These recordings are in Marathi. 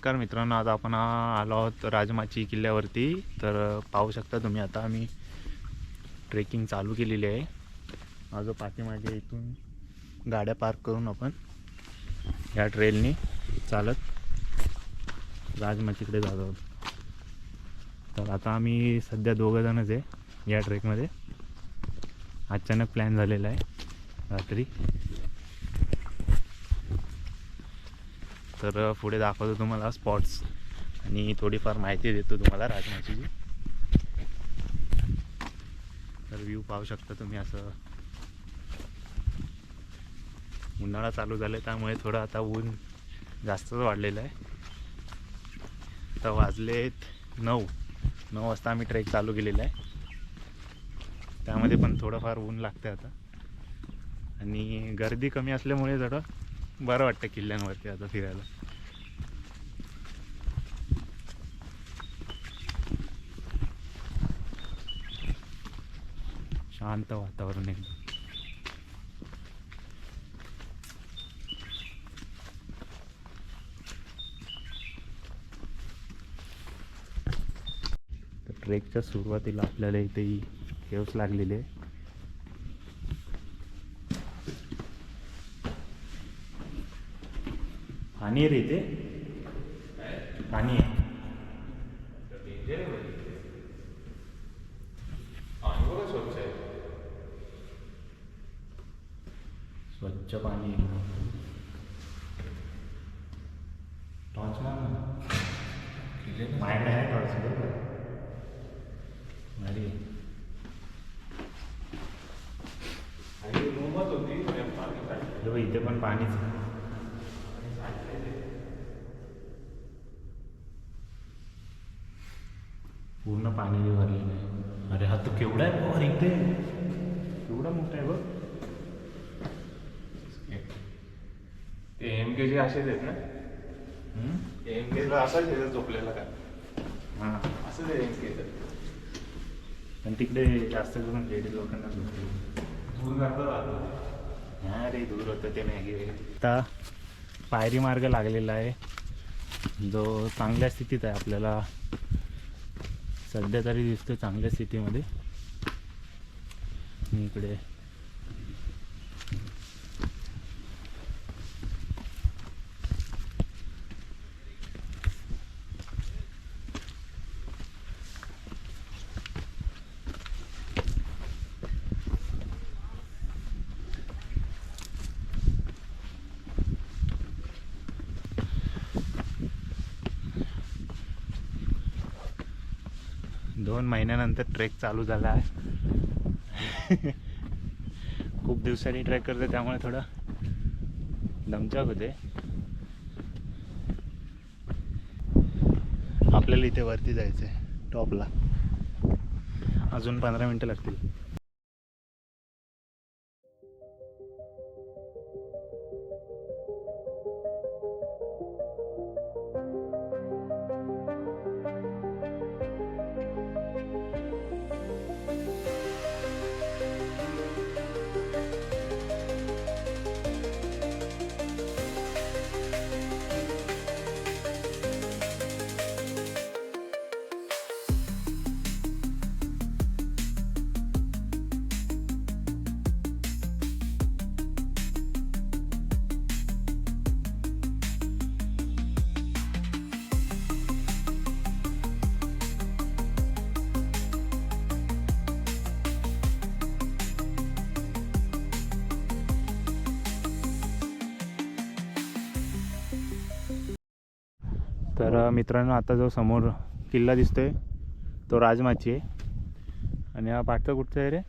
नमस्कार मित्रांनो, आज आपण आलो आहोत राजमाची किल्ल्यावरती. तर पाहू शकता तुम्ही, आता आम्ही ट्रेकिंग चालू केलेली आहे. माझं पाठीमागे इथून गाड्या पार्क करून आपण या ट्रेलनी चालत राजमाचीकडे जात आहोत. तर आता आम्ही सध्या 2 जणच आहे या ट्रेकमध्ये. अचानक प्लॅन झालेला आहे रात्री. तर पुढे दाखवतो तुम्हाला स्पॉट्स आणि थोडीफार माहिती देतो तुम्हाला राजमाचीची. तर व्ह्यू पाहू शकता तुम्ही. असं उन्हाळा चालू झाला आहे त्यामुळे थोडं आता ऊन जास्तच वाढलेलं आहे. आता वाजलेत 9 वाजता आम्ही ट्रेक चालू केलेला आहे. त्यामध्ये पण थोडंफार ऊन लागते आता आणि गर्दी कमी असल्यामुळे जरा बरं वाटतं किल्ल्यांवरती आता फिरायला. शांत वातावरण एकदम. तर ट्रेकच्या सुरुवातीला आपल्याला इथे केव्स लागलेले आहे. पाणी रे इथे, पाणी आहे. स्वच्छ पाणी आहे. टॉर्च मार ना. माझ्याकडे आहे टॉर्च. बरोबर अरे इथे पण पाणीच. पूर्ण पाणी भरलेलं आहे. अरे हा तो केवढा आहे बघ इथे, केवढा मोठा आहे बघ. ते एमके असेच आहेत ना. एमकेला असाच आहे झोपलेला का. हां असंच आहे एमके. पण तिकडे जास्त करून लेडीज लोकांना झोपते. दूर जातं राहतो. हां रे, दूर होतं ते मॅगी. आता पायरी मार्ग लागलेला आहे जो चांगल्या स्थितीत आहे. आपल्याला सध्या तरी दिसतो चांगल्या स्थितीमध्ये. इकडे दोन महिन्यानंतर ट्रेक चालू झाला आहे. खूप दिवसांनी ट्रेक करते त्यामुळे थोडं दमछाक होते. आपल्याला इथे वरती जायचं आहे टॉपला. अजून 15 मिनटं लागतील. तर मित्रांनो, आता जो समोर किल्ला दिसतोय तो राजमाची आहे. आणि हा पाठचा कुठचा आहे रे?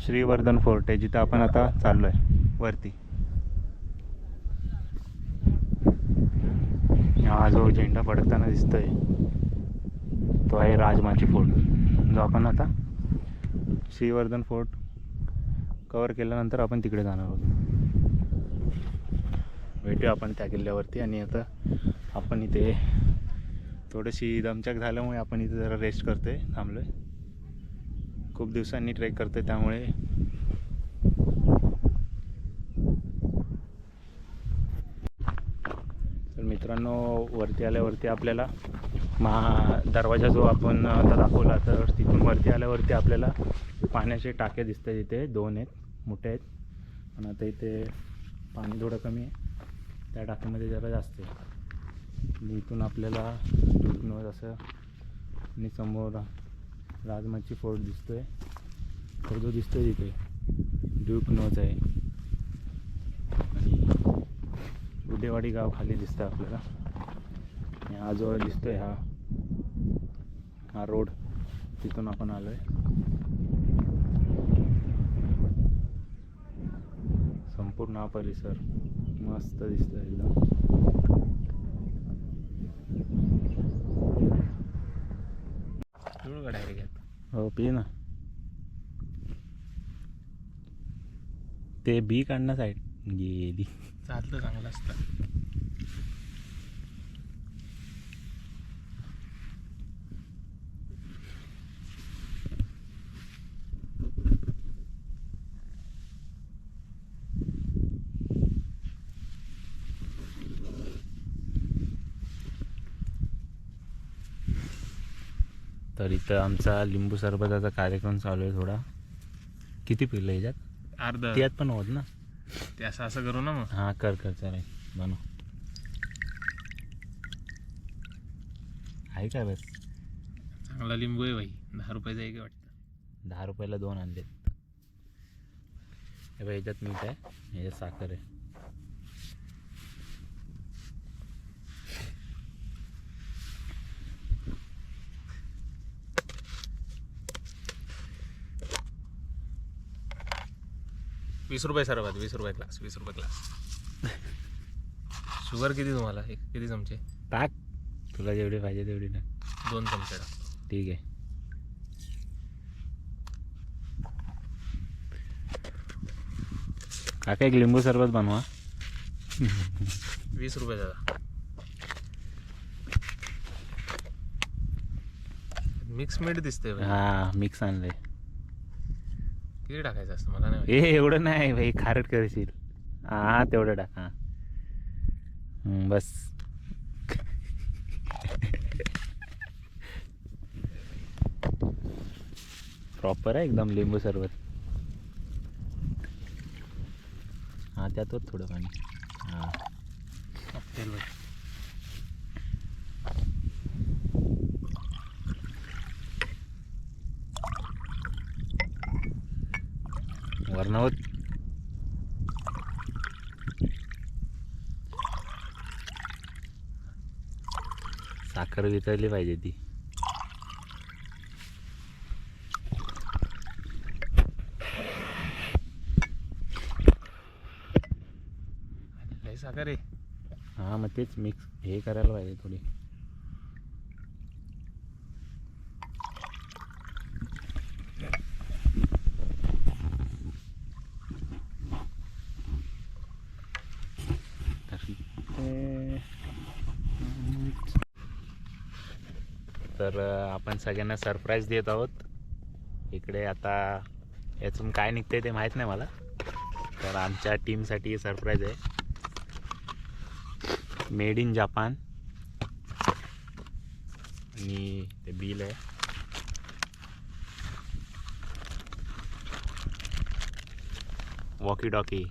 श्रीवर्धन फोर्ट आहे, जिथं आपण आता चाललो आहे वरती. हा जो झेंडा फडकताना दिसतोय तो आहे राजमाची फोर्ट, जो आपण आता श्रीवर्धन फोर्ट कवर केल्यानंतर आपण तिकडे जाणार आहोत. भेटूया आपण त्या किल्ल्यावरती. आणि आता आपण इथे थोडीशी दमछाक झाल्यामुळे आपण इथे जरा रेस्ट करतोय, थांबलोय. खूप दिवसांनी ट्रेक करतोय त्यामुळे तर मित्रांनो, वरती आल्यावरती आपल्याला दरवाजा जो आपण आता दाखवला, तर तिथून वरती आल्यावरती आपल्याला पाण्याचे टाके दिसत आहेत. इथे 2 आहेत, मोठे आहेत. पण आता इथे पाणी थोडं कमी आहे, त्या टाकीमध्ये जरा जास्त आहे. आणि इथून आपल्याला ड्यूक असं आणि समोर राजमाची फोर्ट दिसतोय. तो जो दिसतोय तिथे ड्यूक नोज आहे. आणि गुडेवाडी गाव खाली दिसतं आपल्याला. आणि हा जो दिसतोय हा रोड, तिथून आपण आलो आहे. संपूर्ण हा परिसर मस्त दिसतोय एकदम. हो, पी ना. ते बी काढणं साईड गेली. चालतं चांगलं असतं. तर इथं आमचा लिंबू सरबताचा कार्यक्रम चालू आहे. थोडा किती पिलं याच्यात? अर्धा. त्यात पण होत ना ते असं करू ना मग. हां, कर चालेल, बनव. आहे काय? बस चांगला लिंबू आहे भाई. 10 रुपयाचा एक वाटतं. 10 रुपयाला 2 आणलेत. हे बघ, ह्याच्यात मीठ आहे, ह्याच्यात साखर आहे. ₹20 सरबत, ₹20 ग्लास, ₹20 ग्लास. शुगर किती तुम्हाला? किती चमचे? टाक, तुला जेवढी पाहिजे तेवढी टाक. 2 चमचे टाकतो. ठीक आहे. काका एक लिंबू सरबत बनवा. ₹20 दादा. मिक्स मीठ दिसते भाई. हां, मिक्स आणलंय. किती टाकायचं असतं मला नाही. एवढं नाही भाई, खारट करशील. हां, तेवढं टाक. हां, बस. प्रॉपर आहे एकदम लिंबू सरबत. हां, त्यात थोडं पाणी. हां, तेल भाई. वरणावर साखर वितळली पाहिजे ती. लय साखर आहे. हां, मग तेच मिक्स हे करायला पाहिजे थोडी. तर आपण सगळ्यांना सरप्राईज देत आहोत. इकडे आता यातून काय निघतंय ते माहीत नाही मला. तर आमच्या टीमसाठी सरप्राईज आहे. Made in Japan. आणि ते बिल आहे. Walkie talkie.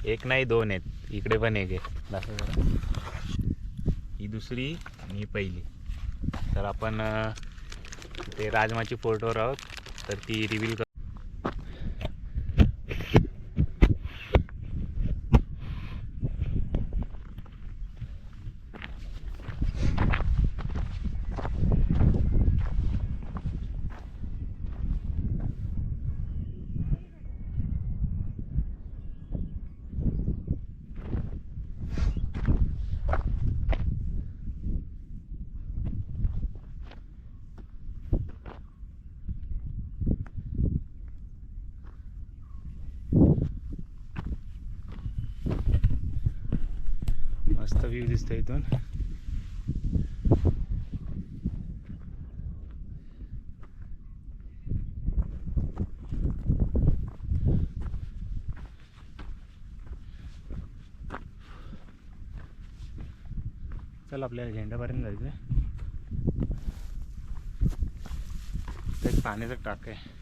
एक नाही 2 आहेत. इकडे पण एक आहे. दाखव जरा. ही दुसरी आणि ही पहिली. तर आपण ते राजमाची फोर्टवर आहोत, तर ती रिव्हील कर. मस्त व्ह्यू दिसतो इथून. चल आपल्याला झेंड्यापर्यंत जायचं आहे. ते एक पाण्याचं टाक आहे.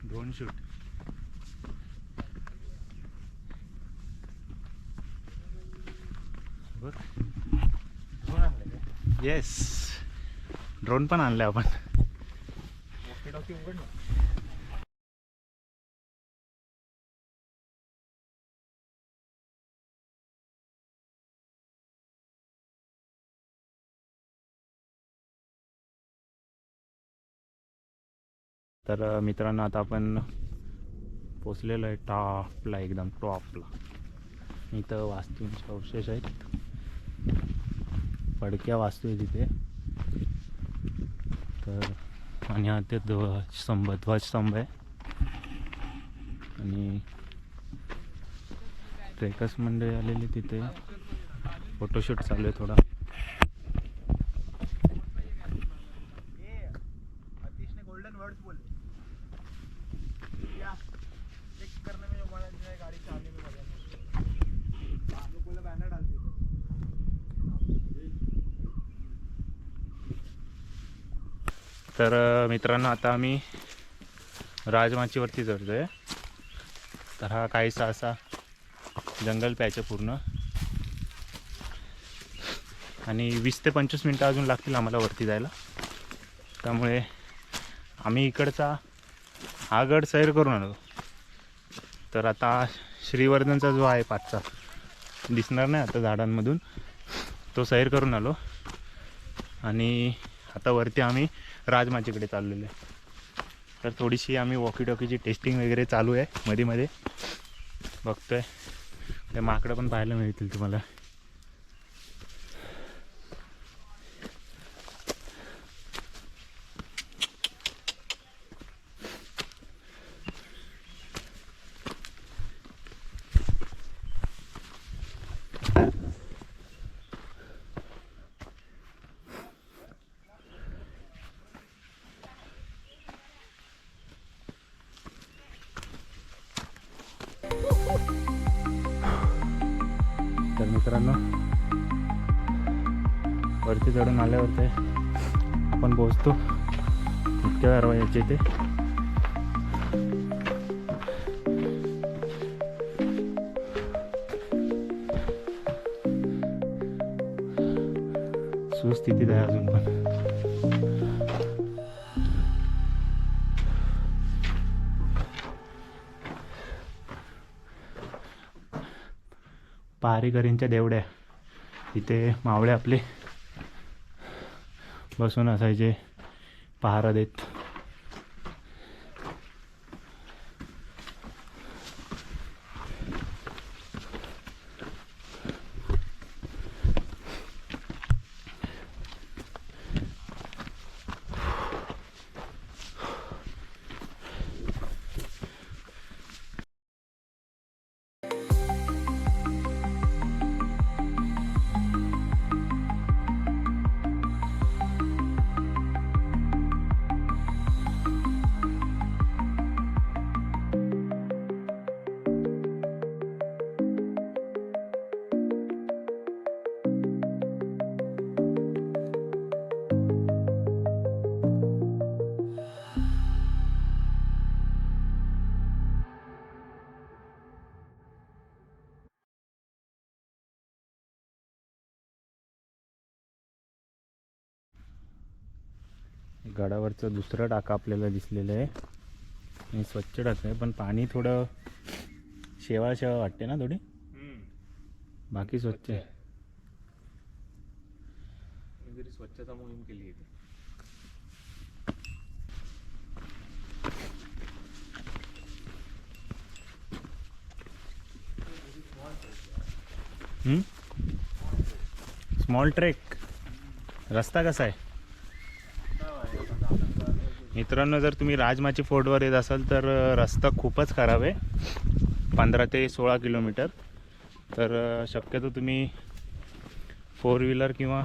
Drone shoot. बघ ड्रोन आणले का? येस, ड्रोन पण आणले आपण. वॉकी टॉकी उघड ना. तर मित्रांनो आता आपण पोचलेलो आहे टॉपला, एकदम टॉपला. इथं वास्तूंचे अवशेष आहेत, पडक्या वास्तू आहे तिथे. तर आणि हा ते ध्वजस्तंभ आहे. आणि ट्रेकर्स मंडळी आलेली तिथे, फोटोशूट चालू आहे थोडा. गोल्डन वर्ड्स बोले क्या चेक करने में जो मजा है गाड़ी चलाने में मजा नहीं. लोग बोले बैनर डालते तर मित्रांनो आता आम्ही राजमाचीवरती चढतो आहे. तर हा काहीसा असा जंगल पॅच आहे पूर्ण. आणि 20 ते 25 मिनटं अजून लागतील आम्हाला वरती जायला. त्यामुळे आम्ही इकडचा हा गड सैर करून आलो. तर आता श्रीवर्धनचा जो आहे पाचचा, दिसणार नाही आता झाडांमधून, तो सैर करून आलो. आणि आता वरती आम्ही राजमाचीकडे चाललेलो आहे. तर थोडीशी आम्ही वॉकी टॉकीची टेस्टिंग वगैरे चालू आहे मध्ये मध्ये. बघतोय ते माकडं पण पाहायला मिळतील तुम्हाला. तर मित्रांनो वरती चढून आल्यावर आपण पोहोचतो. इतक्या वेळ यायचे ते. सुस्थितीत आहे अजून पण. पहारेकरींच्या देवड्या, इथे मावळे आपले बसून असायचे पहारा देत. गडावरचं दुसरं टाका आपल्याला दिसलेलं आहे. आणि स्वच्छ टाका आहे, पण पाणी थोडं शेवाळ शेवाळ वाटते ना थोडी. बाकी स्वच्छ आहे. स्वच्छता मोहीम केली आहे. Small trek. रस्ता कसा आहे? मित्रांनो, जर तुम्ही राजमाची फोर्टवर येत असाल तर रस्ता खूपच खराब आहे, 15 ते 16 किलोमीटर. तर शक्यतो तुम्ही 4 व्हीलर किंवा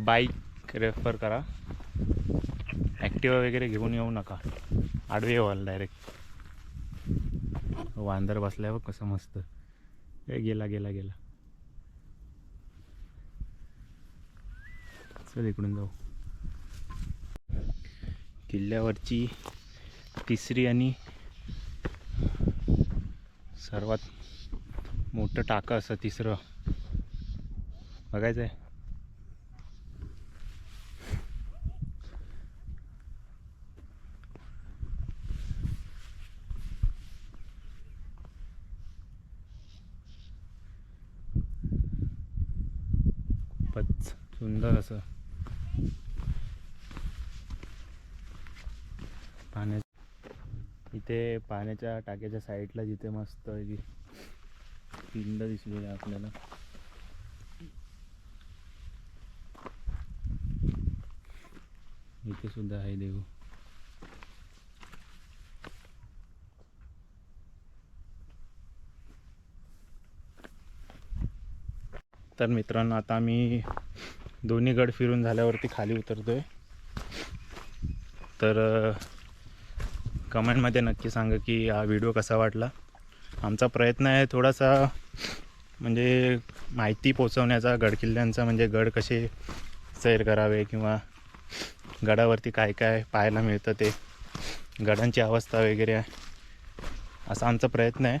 बाईक रेफर करा. ॲक्टिवा वगैरे घेऊन येऊ नका, आडवे व्हाल डायरेक्ट. वांदर बसल्यावर कसं मस्त. गेला गेला गेला. चल इकडून जाऊ. किल्ल्यावरची तिसरी आणि सर्वात मोठं टाकं असं तिसरं बघायचं आहे. खूपच सुंदर असं पाण्या इथे पाण्याच्या टाक्याच्या साईडला जिथे मस्त आहे की पिंड दिसलेली आहे आपल्याला. इथे सुद्धा आहे देऊ. तर मित्रांनो, आता आम्ही दोन्ही गड फिरून झाल्यावरती खाली उतरतोय. तर कमेंटमध्ये नक्की सांगा की हा व्हिडिओ कसा वाटला. आमचा प्रयत्न आहे थोडासा म्हणजे माहिती पोचवण्याचा गडकिल्ल्यांचा, म्हणजे गड कसे सैर करावे किंवा गडावरती काय काय पाहायला मिळतं ते, गडांची अवस्था वगैरे, असा आमचा प्रयत्न आहे.